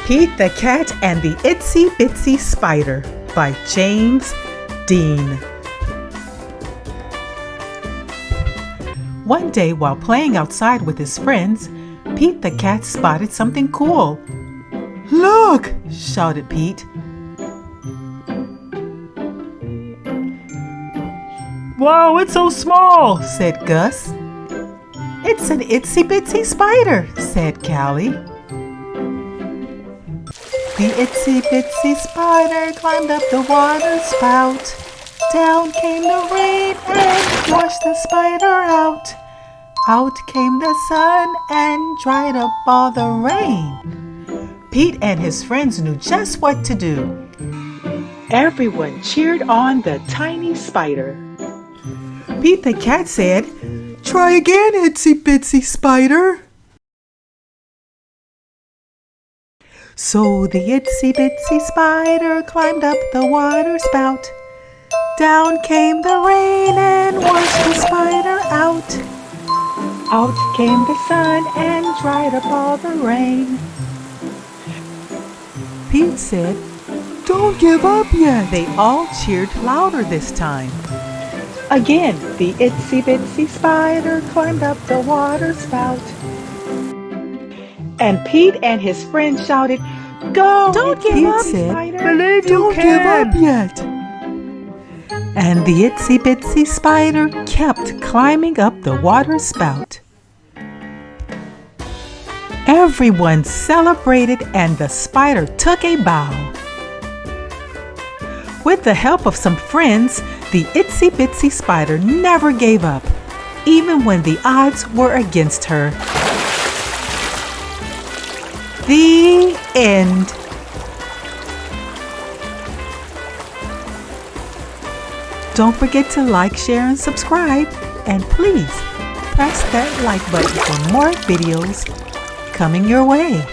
Pete the Cat and the Itsy Bitsy Spider by James Dean. One day while playing outside with his friends, Pete the Cat spotted something cool. "Look!" shouted Pete. "Wow, it's so small," said Gus. "It's an itsy bitsy spider," said Callie. The itsy bitsy spider climbed up the water spout. Down came the rain and washed the spider out. Out came the sun and dried up all the rain. Pete and his friends knew just what to do. Everyone cheered on the tiny spider. Pete the Cat said, "Try again, Itsy Bitsy Spider." So the Itsy Bitsy Spider climbed up the water spout. Down came the rain and washed the spider out. Out came the sun and dried up all the rain. Pete said, "Don't give up yet." They all cheered louder this time. Again, the Itsy Bitsy Spider climbed up the water spout. And Pete and his friends shouted, "Go!" Don't give up, Spider. "Believe you can." Don't give up yet. And the Itsy Bitsy Spider kept climbing up the water spout. Everyone celebrated and the spider took a bow. With the help of some friends, the Itsy Bitsy Spider never gave up, even when the odds were against her. The end. Don't forget to like, share, and subscribe. And please press that like button for more videos coming your way.